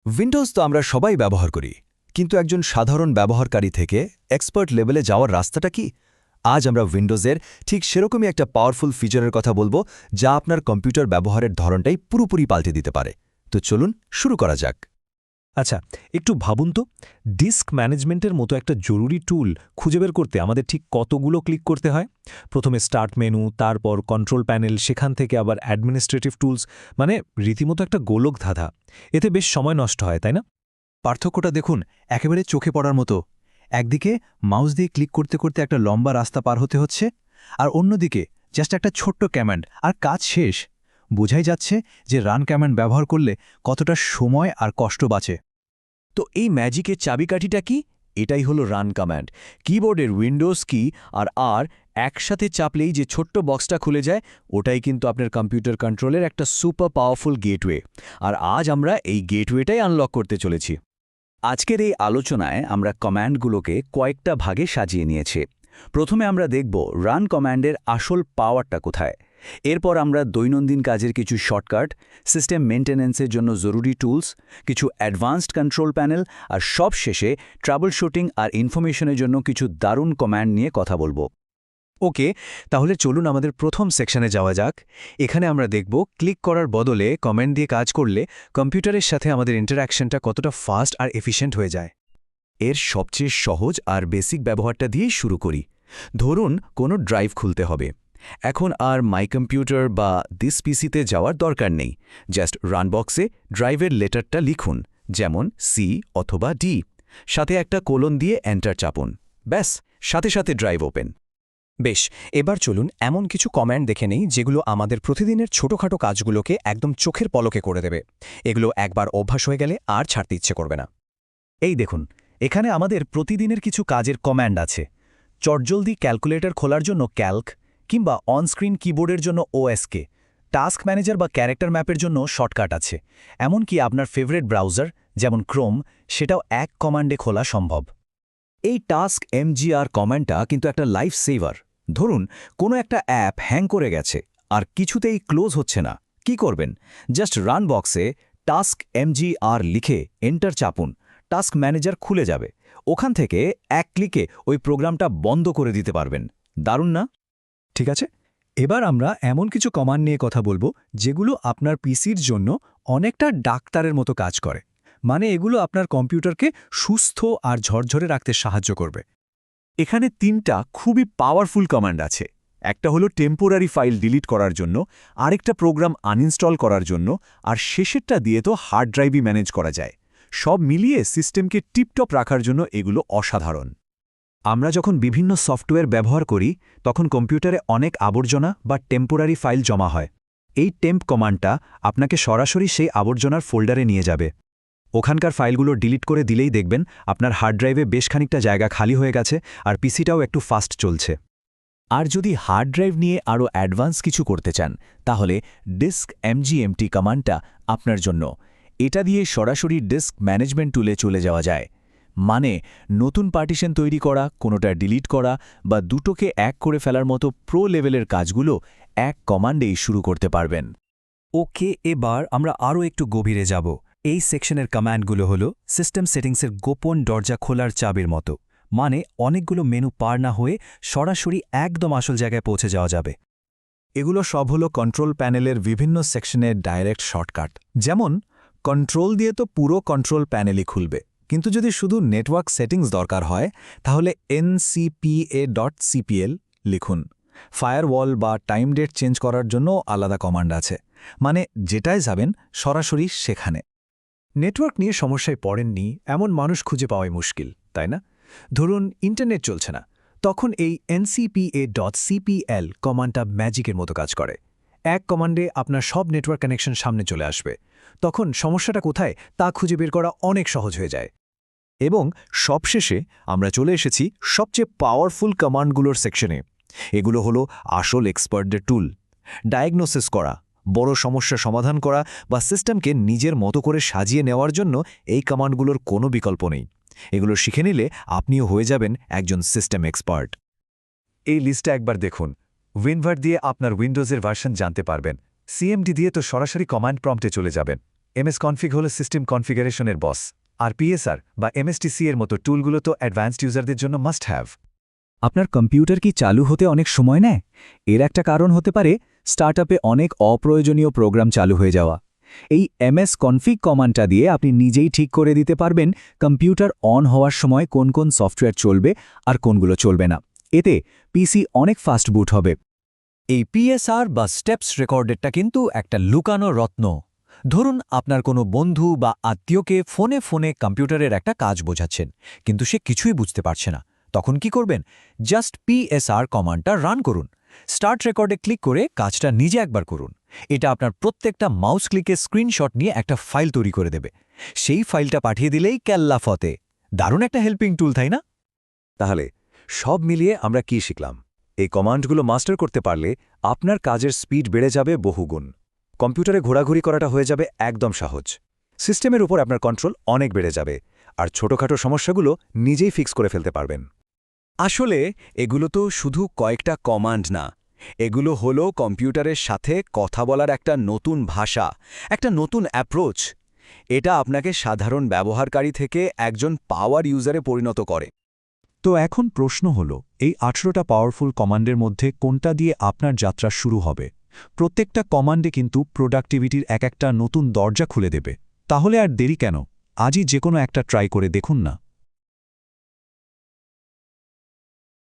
Windows তো আমরা সবাই ব্যবহার করি, কিন্তু একজন সাধারণ ব্যবহারকারী থেকে এক্সপার্ট লেভেলে যাওয়ার রাস্তাটা কি? আজ আমরা উইন্ডোজের ঠিক সেরকমই একটা পাওয়ারফুল ফিচারের কথা বলবো, যা আপনার কম্পিউটার ব্যবহারের ধরনটাই পুরোপুরি পাল্টে দিতে পারে। তো চলুন শুরু করা যাক। আচ্ছা, একটু ভাবুন তো, ডিস্ক ম্যানেজমেন্টের মতো একটা জরুরি টুল খুঁজে বের করতে আমাদের ঠিক কতগুলো ক্লিক করতে হয়? প্রথমে স্টার্ট মেনু, তারপর কন্ট্রোল প্যানেল, সেখান থেকে আবার অ্যাডমিনিস্ট্রেটিভ টুলস, মানে রীতিমতো একটা গোলক ধাঁধা। এতে বেশ সময় নষ্ট হয়, তাই না? পার্থক্যটা দেখুন, একেবারে চোখে পড়ার মতো। একদিকে মাউস দিয়ে ক্লিক করতে করতে একটা লম্বা রাস্তা পার হতে হচ্ছে, আর অন্যদিকে জাস্ট একটা ছোট্ট কমান্ড আর কাজ শেষ। বোঝাই যাচ্ছে যে রান কমান্ড ব্যবহার করলে কতটা সময় আর কষ্ট বাঁচে। তো এই ম্যাজিকের চাবিকাঠিটা কি? এটাই হলো রান কমান্ড। কিবোর্ডের উইন্ডোজ কি আর একসাথে চাপলেই যে ছোট্ট বক্সটা খুলে যায়, ওটাই কিন্তু আপনার কম্পিউটার কন্ট্রোলের একটা সুপার পাওয়ারফুল গেটওয়ে। আর আজ আমরা এই গেটওয়েটাই আনলক করতে চলেছি। আজকের এই আলোচনায় আমরা কমান্ডগুলোকে কয়েকটা ভাগে সাজিয়ে নিয়েছি। প্রথমে আমরা দেখব রান কমান্ডের আসল পাওয়ারটা কোথায়। এরপর আমরা দৈনন্দিন কাজের কিছু শর্টকাট, সিস্টেম মেইনটেন্যান্সের জন্য জরুরি টুলস, কিছু অ্যাডভান্সড কন্ট্রোল প্যানেল, আর সব শেষে ট্রাবল শুটিং আর ইনফরমেশনের জন্য কিছু দারুণ কমান্ড নিয়ে কথা বলবো। ওকে, তাহলে চলুন আমাদের প্রথম সেকশনে যাওয়া যাক। এখানে আমরা দেখব ক্লিক করার বদলে কমান্ড দিয়ে কাজ করলে কম্পিউটারের সাথে আমাদের ইন্টারঅ্যাকশনটা কতটা ফাস্ট আর এফিশিয়েন্ট হয়ে যায়। এর সবচেয়ে সহজ আর বেসিক ব্যবহারটা দিয়েই শুরু করি। ধরুন কোনো ড্রাইভ খুলতে হবে। এখন আর মাই কম্পিউটার বা দিস পিসিতে যাওয়ার দরকার নেই। জাস্ট রানবক্সে ড্রাইভের লেটারটা লিখুন, যেমন সি অথবা ডি, সাথে একটা কোলন দিয়ে এন্টার চাপুন। ব্যাস, সাথে সাথে ড্রাইভ ওপেন। বেশ, এবার চলুন এমন কিছু কমান্ড দেখে নেই যেগুলো আমাদের প্রতিদিনের ছোটখাটো কাজগুলোকে একদম চোখের পলকে করে দেবে। এগুলো একবার অভ্যাস হয়ে গেলে আর ছাড়তে ইচ্ছে করবে না। এই দেখুন, এখানে আমাদের প্রতিদিনের কিছু কাজের কমান্ড আছে। চটজলদি ক্যালকুলেটর খোলার জন্য ক্যালক, কিংবা অনস্ক্রিন কিবোর্ডের জন্য ওএসকে। টাস্ক ম্যানেজার বা ক্যারেক্টার ম্যাপের জন্য শর্টকাট আছে। এমনকি আপনার ফেভারিট ব্রাউজার যেমন ক্রোম, সেটাও এক কমান্ডে খোলা সম্ভব। এই টাস্ক এমজিআর কমান্ডটা কিন্তু একটা লাইফ সেভার। ধরুন কোনো একটা অ্যাপ হ্যাং করে গেছে আর কিছুতেই ক্লোজ হচ্ছে না, কি করবেন? জাস্ট রান বক্সে টাস্ক এমজিআর লিখে এন্টার চাপুন, টাস্ক ম্যানেজার খুলে যাবে। ওখান থেকে এক ক্লিকে ওই প্রোগ্রামটা বন্ধ করে দিতে পারবেন। দারুণ না? ঠিক আছে, এবার আমরা এমন কিছু কমান্ড নিয়ে কথা বলবো যেগুলো আপনার পিসির জন্য অনেকটা ডাক্তারের মতো কাজ করে। মানে এগুলো আপনার কম্পিউটারকে সুস্থ আর ঝরঝরে রাখতে সাহায্য করবে। এখানে তিনটা খুবই পাওয়ারফুল কমান্ড আছে। একটা হলো টেম্পোরারি ফাইল ডিলিট করার জন্য, আরেকটা প্রোগ্রাম আনইনস্টল করার জন্য, আর শেষেরটা দিয়ে তো হার্ড ড্রাইভই ম্যানেজ করা যায়। সব মিলিয়ে সিস্টেমকে টিপটপ রাখার জন্য এগুলো অসাধারণ। আমরা যখন বিভিন্ন সফটওয়্যার ব্যবহার করি, তখন কম্পিউটারে অনেক আবর্জনা বা টেম্পোরারি ফাইল জমা হয়। এই টেম্প কমান্ডটা আপনাকে সরাসরি সেই আবর্জনার ফোল্ডারে নিয়ে যাবে। ওখানকার ফাইলগুলো ডিলিট করে দিলেই দেখবেন আপনার হার্ড ড্রাইভে বেশ খানিকটা জায়গা খালি হয়ে গেছে, আর পিসিটাও একটু ফাস্ট চলছে। আর যদি হার্ড ড্রাইভ নিয়ে আরও অ্যাডভান্স কিছু করতে চান, তাহলে ডিস্ক এমজিএমটি কমান্ডটা আপনার জন্য। এটা দিয়ে সরাসরি ডিস্ক ম্যানেজমেন্ট টুলে চলে যাওয়া যায়। মানে নতুন পার্টিশন তৈরি করা, কোনোটা ডিলিট করা, বা দুটোকে এক করে ফেলার মতো প্রো লেভেলের কাজগুলো এক কমান্ডেই শুরু করতে পারবেন। ওকে, এবার আমরা আরও একটু গভীরে যাব। এই সেকশনের কমান্ডগুলো হলো সিস্টেম সেটিংসের গোপন দরজা খোলার চাবির মতো। মানে অনেকগুলো মেনু পার না হয়ে সরাসরি একদম আসল জায়গায় পৌঁছে যাওয়া যাবে। এগুলো সব হলো কন্ট্রোল প্যানেলের বিভিন্ন সেকশনের ডাইরেক্ট শর্টকাট। যেমন কন্ট্রোল দিয়ে তো পুরো কন্ট্রোল প্যানেলই খুলবে, কিন্তু যদি শুধু নেটওয়ার্ক সেটিংস দরকার হয়, তাহলে ncpa.cpl লিখুন। ফায়ারওয়াল বা টাইম ডেট চেঞ্জ করার জন্য আলাদা কমান্ড আছে। মানে যেটায় যাবেন সরাসরি সেখানে। নেটওয়ার্ক নিয়ে সমস্যায় পড়েননি এমন মানুষ খুঁজে পাওয়াই মুশকিল, তাই না? ধরুন ইন্টারনেট চলছে না, তখন এই ncpa.cpl কমান্ডটা ম্যাজিকের মতো কাজ করে। এক কমান্ডে আপনার সব নেটওয়ার্ক কানেকশন সামনে চলে আসবে। তখন সমস্যাটা কোথায় তা খুঁজে বের করা অনেক সহজ হয়ে যায়। এবং সবশেষে আমরা চলে এসেছি সবচেয়ে পাওয়ারফুল কমান্ডগুলোর সেকশনে। এগুলো হলো আসল এক্সপার্টদের টুল। ডায়াগনোসিস করা, বড় সমস্যা সমাধান করা বা সিস্টেমকে নিজের মতো করে সাজিয়ে নেওয়ার জন্য এই কমান্ডগুলোর কোনো বিকল্প নেই। এগুলো শিখে নিলে আপনিও হয়ে যাবেন একজন সিস্টেম এক্সপার্ট। এই লিস্টটা একবার দেখুন। উইনভার দিয়ে আপনার উইন্ডোজের ভার্সন জানতে পারবেন। সিএমডি দিয়ে তো সরাসরি কমান্ড প্রম্পটে চলে যাবেন। এমএস কনফিগ হল সিস্টেম কনফিগারেশনের বস, আর পিএসআর বা এমএসটিসি এর মতো টুলগুলো তো অ্যাডভান্সড ইউজারদের জন্য মাস্ট হ্যাভ। আপনার কম্পিউটার কি চালু হতে অনেক সময় নেয়? এর একটা কারণ হতে পারে স্টার্টআপে অনেক অপ্রয়োজনীয় প্রোগ্রাম চালু হয়ে যাওয়া। এই এমএস কনফিগ কমান্ডটা দিয়ে আপনি নিজেই ঠিক করে দিতে পারবেন কম্পিউটার অন হওয়ার সময় কোন কোন সফটওয়্যার চলবে আর কোনগুলো চলবে না। এতে পিসি অনেক ফাস্ট বুট হবে। এই পিএসআর বা স্টেপস রেকর্ডেরটা কিন্তু একটা লুকানো রত্ন। ধরুন আপনার কোনো বন্ধু বা আত্মীয়কে ফোনে ফোনে কম্পিউটারের একটা কাজ বোঝাচ্ছেন, কিন্তু সে কিছুই বুঝতে পারছে না। তখন কি করবেন? জাস্ট পিএসআর কমান্ডটা রান করুন। স্টার্ট রেকর্ডে ক্লিক করে কাজটা নিজে একবার করুন। এটা আপনার প্রত্যেকটা মাউস ক্লিকে স্ক্রিনশট নিয়ে একটা ফাইল তৈরি করে দেবে। সেই ফাইলটা পাঠিয়ে দিলেই ক্যাল্লা ফতে। দারুণ একটা হেল্পিং টুল, তাই না? তাহলে সব মিলিয়ে আমরা কি শিখলাম? এই কমান্ডগুলো মাস্টার করতে পারলে আপনার কাজের স্পিড বেড়ে যাবে বহুগুণ। কম্পিউটারে ঘোরাঘুরি করাটা হয়ে যাবে একদম সহজ। সিস্টেমের উপর আপনার কন্ট্রোল অনেক বেড়ে যাবে, আর ছোটখাটো সমস্যাগুলো নিজেই ফিক্স করে ফেলতে পারবেন। আসলে এগুলো তো শুধু কয়েকটা কমান্ড না, এগুলো হলো কম্পিউটারের সাথে কথা বলার একটা নতুন ভাষা, একটা নতুন অ্যাপ্রোচ। এটা আপনাকে সাধারণ ব্যবহারকারী থেকে একজন পাওয়ার ইউজারে পরিণত করে। তো এখন প্রশ্ন হল, এই 18টা পাওয়ারফুল কমান্ডের মধ্যে কোনটা দিয়ে আপনার যাত্রা শুরু হবে? প্রত্যেকটা কমান্ডে কিন্তু প্রোডাক্টিভিটির একটা নতুন দরজা খুলে দেবে। তাহলে আর দেরি কেন? আজই যে কোনো একটা ট্রাই করে দেখুন না।